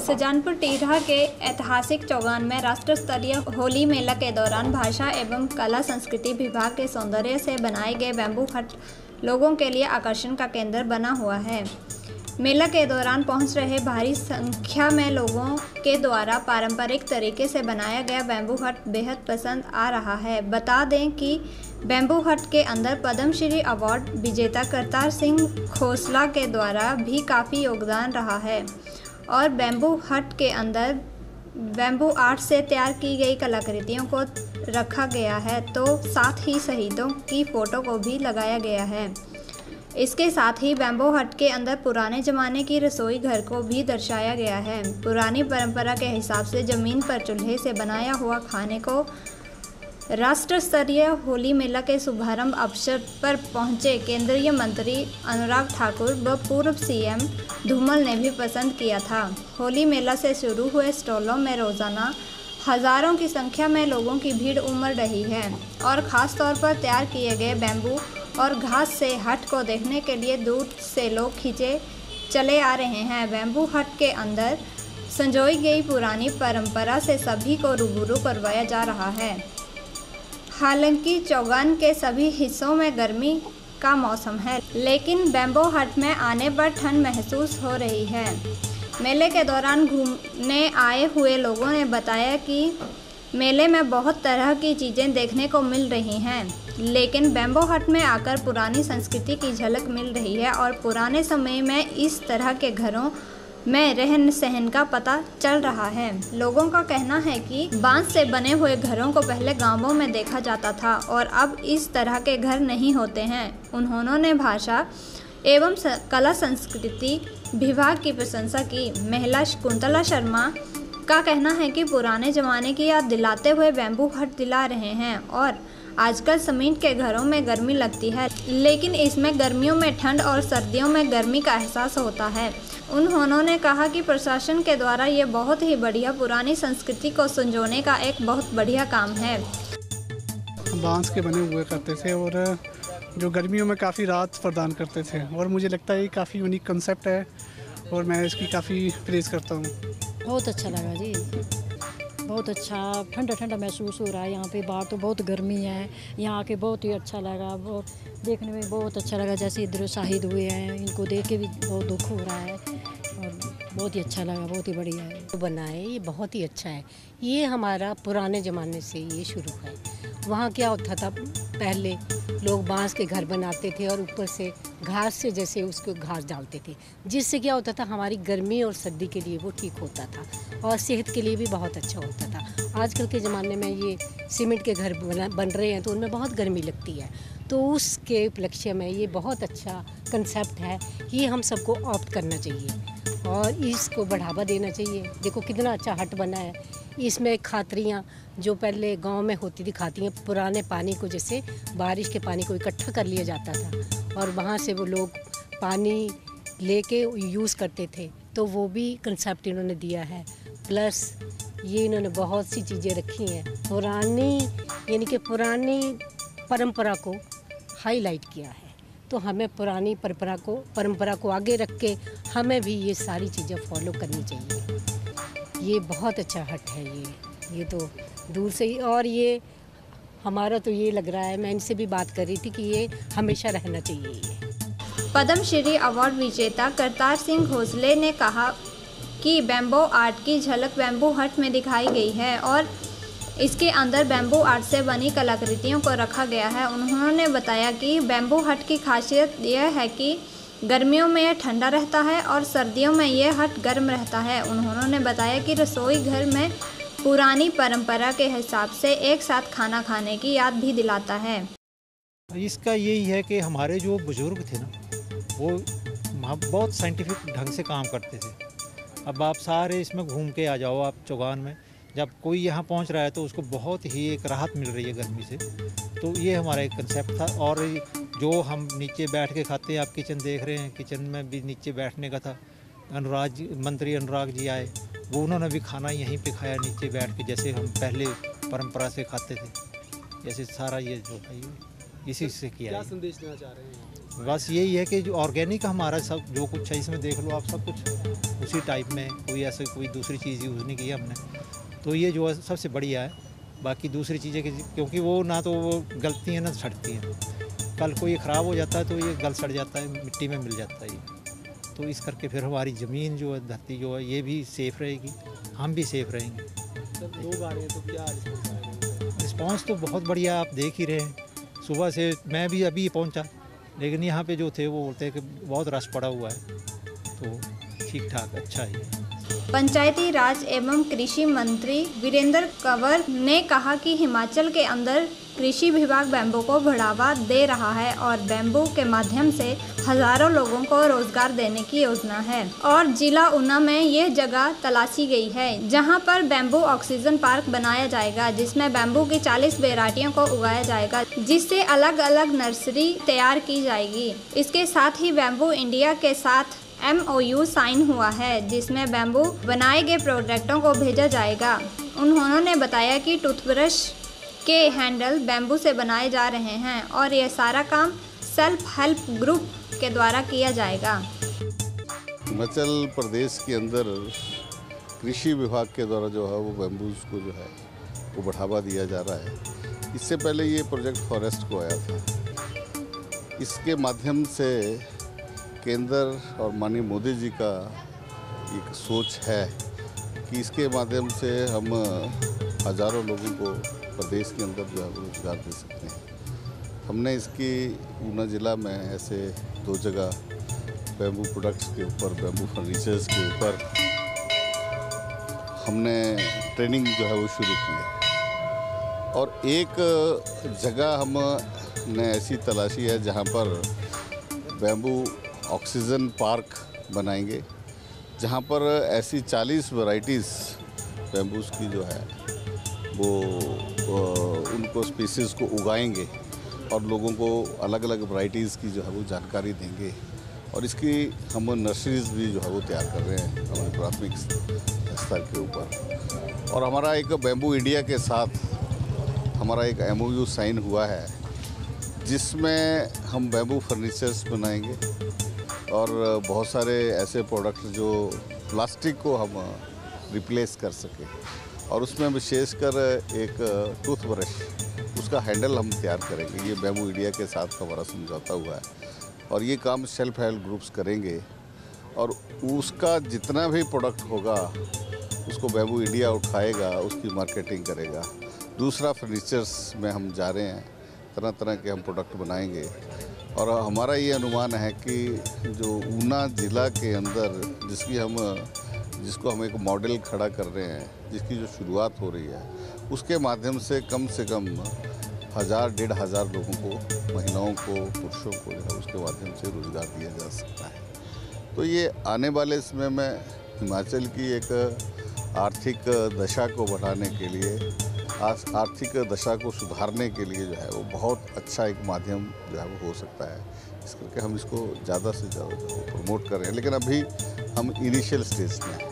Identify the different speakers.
Speaker 1: सुजानपुर टीरहा के ऐतिहासिक चौगान में राष्ट्र स्तरीय होली मेला के दौरान भाषा एवं कला संस्कृति विभाग के सौंदर्य से बनाए गए बैम्बू हट लोगों के लिए आकर्षण का केंद्र बना हुआ है। मेला के दौरान पहुंच रहे भारी संख्या में लोगों के द्वारा पारंपरिक तरीके से बनाया गया बैम्बू हट बेहद पसंद आ रहा है। बता दें कि बैम्बू हट के अंदर पद्मश्री अवार्ड विजेता करतार सिंह खोसला के द्वारा भी काफ़ी योगदान रहा है और बैम्बू हट के अंदर बैम्बू आर्ट से तैयार की गई कलाकृतियों को रखा गया है, तो साथ ही शहीदों की फ़ोटो को भी लगाया गया है। इसके साथ ही बैम्बू हट के अंदर पुराने ज़माने की रसोई घर को भी दर्शाया गया है। पुरानी परंपरा के हिसाब से ज़मीन पर चूल्हे से बनाया हुआ खाने को राष्ट्र स्तरीय होली मेला के शुभारंभ अवसर पर पहुंचे केंद्रीय मंत्री अनुराग ठाकुर व पूर्व सीएम धूमल ने भी पसंद किया था। होली मेला से शुरू हुए स्टॉलों में रोज़ाना हज़ारों की संख्या में लोगों की भीड़ उमड़ रही है और ख़ास तौर पर तैयार किए गए बैम्बू और घास से हट को देखने के लिए दूर से लोग खींचे चले आ रहे हैं। बैम्बू हट के अंदर संजोई गई पुरानी परंपरा से सभी को रूबरू करवाया जा रहा है। हालांकि चौगान के सभी हिस्सों में गर्मी का मौसम है, लेकिन बैम्बू हट में आने पर ठंड महसूस हो रही है। मेले के दौरान घूमने आए हुए लोगों ने बताया कि मेले में बहुत तरह की चीज़ें देखने को मिल रही हैं, लेकिन बैम्बू हट में आकर पुरानी संस्कृति की झलक मिल रही है और पुराने समय में इस तरह के घरों में रहन सहन का पता चल रहा है। लोगों का कहना है कि बांस से बने हुए घरों को पहले गांवों में देखा जाता था और अब इस तरह के घर नहीं होते हैं। उन्होंने भाषा एवं कला संस्कृति विभाग की प्रशंसा की। महिला कुंतला शर्मा का कहना है कि पुराने ज़माने की याद दिलाते हुए बैम्बू हट दिला रहे हैं और आजकल सीमेंट के घरों में गर्मी लगती है, लेकिन इसमें गर्मियों में ठंड और सर्दियों में गर्मी का एहसास होता है। उन्होंने कहा कि प्रशासन के द्वारा ये बहुत ही बढ़िया पुरानी संस्कृति को संजोने का एक बहुत बढ़िया काम है।
Speaker 2: बांस के बने हुए करते थे और जो गर्मियों में काफ़ी राहत प्रदान करते थे और मुझे लगता है ये काफ़ी यूनिक कंसेप्ट है और मैं इसकी काफ़ी प्रेज़ करता हूँ।
Speaker 3: बहुत अच्छा लगा जी, बहुत अच्छा, ठंडा ठंडा महसूस हो रहा है। यहाँ पे बाहर तो बहुत गर्मी है, यहाँ आके बहुत ही अच्छा लगा, बहुत देखने में बहुत अच्छा लगा। जैसे इधर शहीद हुए हैं, इनको देख के भी बहुत दुख हो रहा है और बहुत ही अच्छा लगा, बहुत ही बढ़िया है।
Speaker 4: तो बना है ये बहुत ही अच्छा है। ये हमारा पुराने ज़माने से ये शुरू है। वहाँ क्या होता था, पहले लोग बांस के घर बनाते थे और ऊपर से घास से जैसे उसको घास डालते थे, जिससे क्या होता था हमारी गर्मी और सर्दी के लिए वो ठीक होता था और सेहत के लिए भी बहुत अच्छा होता था। आजकल के ज़माने में ये सीमेंट के घर बन रहे हैं तो उनमें बहुत गर्मी लगती है, तो उसके उपलक्ष्य में ये बहुत अच्छा कंसेप्ट है। ये हम सबको ऑप्ट करना चाहिए और इसको बढ़ावा देना चाहिए। देखो कितना अच्छा हट बना है। इसमें खातरियाँ जो पहले गांव में होती थी, खातियाँ पुराने पानी को, जैसे बारिश के पानी को इकट्ठा कर लिया जाता था और वहाँ से वो लोग पानी लेके यूज़ करते थे, तो वो भी कंसेप्ट इन्होंने दिया है। प्लस ये इन्होंने बहुत सी चीज़ें रखी हैं पुरानी, यानी कि पुरानी परंपरा को हाईलाइट किया है। तो हमें पुरानी परंपरा को आगे रख के हमें भी ये सारी चीज़ें फॉलो करनी चाहिए। ये बहुत अच्छा हट है ये तो दूर से ही, और ये हमारा तो ये लग रहा है, मैं इनसे भी बात कर रही थी कि ये हमेशा रहना चाहिए। ये
Speaker 1: पद्मश्री अवार्ड विजेता करतार सिंह खोसले ने कहा कि बैम्बू आर्ट की झलक बैम्बू हट में दिखाई गई है और इसके अंदर बैम्बू आर्ट से बनी कलाकृतियों को रखा गया है। उन्होंने बताया कि बैम्बू हट की खासियत यह है कि गर्मियों में यह ठंडा रहता है और सर्दियों में यह हट गर्म रहता है। उन्होंने बताया कि रसोई घर में पुरानी परंपरा के हिसाब से एक साथ खाना खाने की याद भी दिलाता है।
Speaker 5: इसका यही है कि हमारे जो बुजुर्ग थे ना, वो बहुत साइंटिफिक ढंग से काम करते थे। अब आप सारे इसमें घूम के आ जाओ आप चौगान में, जब कोई यहाँ पहुँच रहा है तो उसको बहुत ही एक राहत मिल रही है गर्मी से। तो ये हमारा एक कंसेप्ट था। और जो हम नीचे बैठ के खाते हैं, आप किचन देख रहे हैं, किचन में भी नीचे बैठने का था। मंत्री अनुराग जी आए, वो उन्होंने भी खाना यहीं पे खाया नीचे बैठ के, जैसे हम पहले परंपरा से खाते थे। जैसे सारा ये जो है इसी से किया।
Speaker 2: क्या संदेश देना चाह रहे हैं?
Speaker 5: बस यही है कि जो ऑर्गेनिक हमारा सब जो कुछ है इसमें देख लो आप, सब कुछ उसी टाइप में, कोई ऐसे कोई दूसरी चीज़ यूज़ नहीं की है हमने। तो ये जो है सबसे बढ़िया है। बाकी दूसरी चीज़ें क्योंकि वो ना तो वो गलती हैं ना सड़ती हैं, कल को ये ख़राब हो जाता है तो ये गल सड़ जाता है, मिट्टी में मिल जाता है ये। तो इस करके फिर हमारी ज़मीन जो है, धरती जो है, ये भी सेफ़ रहेगी, हम भी सेफ़ रहेंगे।
Speaker 6: जब लोग आ रहे हैं तो क्या
Speaker 5: रिस्पॉन्स तो बहुत बढ़िया, आप देख ही रहे हैं। सुबह से मैं भी अभी पहुंचा, लेकिन यहाँ पे जो थे वो बोलते हैं कि बहुत रश पड़ा हुआ है, तो ठीक ठाक अच्छा है।
Speaker 1: पंचायती राज एवं कृषि मंत्री वीरेंद्र कंवर ने कहा कि हिमाचल के अंदर कृषि विभाग बैम्बू को बढ़ावा दे रहा है और बैम्बू के माध्यम से हजारों लोगों को रोजगार देने की योजना है और जिला ऊना में यह जगह तलाशी गई है जहां पर बैम्बू ऑक्सीजन पार्क बनाया जाएगा, जिसमें बैम्बू की 40 वैरायटियों को उगाया जाएगा, जिससे अलग अलग नर्सरी तैयार की जाएगी। इसके साथ ही बैम्बू इंडिया के साथ MOU साइन हुआ है, जिसमें बैम्बू बनाए गए प्रोडक्टों को भेजा जाएगा। उन्होंने बताया कि टूथब्रश के हैंडल बैम्बू से बनाए जा रहे हैं और यह सारा काम सेल्फ हेल्प ग्रुप के द्वारा किया जाएगा।
Speaker 7: हिमाचल प्रदेश के अंदर कृषि विभाग के द्वारा जो है वो बैम्बूज को जो है वो बढ़ावा दिया जा रहा है। इससे पहले ये प्रोजेक्ट फॉरेस्ट को आया था। इसके माध्यम से केंद्र और माननीय मोदी जी का एक सोच है कि इसके माध्यम से हम हज़ारों लोगों को प्रदेश के अंदर जो है रोजगार दे सकते हैं। हमने इसकी ऊना ज़िला में ऐसे 2 जगह बैम्बू प्रोडक्ट्स के ऊपर, बैम्बू फर्नीचर्स के ऊपर हमने ट्रेनिंग जो है वो शुरू की है और एक जगह हमने ऐसी तलाशी है जहाँ पर बैम्बू ऑक्सीजन पार्क बनाएंगे, जहाँ पर ऐसी 40 वैरायटीज़ बैम्बूस की जो है वो उनको स्पीसीज़ को उगाएंगे और लोगों को अलग अलग वैरायटीज़ की जो है वो जानकारी देंगे और इसकी हम नर्सरीज़ भी जो है वो तैयार कर रहे हैं हमारे प्राथमिक स्तर के ऊपर। और हमारा एक बैम्बू इंडिया के साथ हमारा एक MOU साइन हुआ है, जिसमें हम बैम्बू फर्नीचर्स बनाएंगे और बहुत सारे ऐसे प्रोडक्ट जो प्लास्टिक को हम रिप्लेस कर सकें और उसमें विशेषकर एक टूथब्रश, उसका हैंडल हम तैयार करेंगे। ये बैम्बू इंडिया के साथ हमारा समझौता हुआ है और ये काम सेल्फ हेल्प ग्रुप्स करेंगे और उसका जितना भी प्रोडक्ट होगा उसको बैम्बू इंडिया उठाएगा, उसकी मार्केटिंग करेगा। दूसरा फर्नीचर्स में हम जा रहे हैं, तरह तरह के हम प्रोडक्ट बनाएंगे और हमारा ये अनुमान है कि जो ऊना ज़िला के अंदर जिसको हम एक मॉडल खड़ा कर रहे हैं, जिसकी जो शुरुआत हो रही है, उसके माध्यम से कम 1000-1500 लोगों को, महिलाओं को, पुरुषों को जो है उसके माध्यम से रोज़गार दिया जा सकता है। तो ये आने वाले समय में हिमाचल की एक आर्थिक दशा को बढ़ाने के लिए, आर्थिक दशा को सुधारने के लिए जो है वो बहुत अच्छा एक माध्यम जो है वो हो सकता है। इस करके हम इसको ज़्यादा से ज़्यादा प्रमोट कर रहे हैं, लेकिन अभी हम इनिशियल स्टेज में हैं।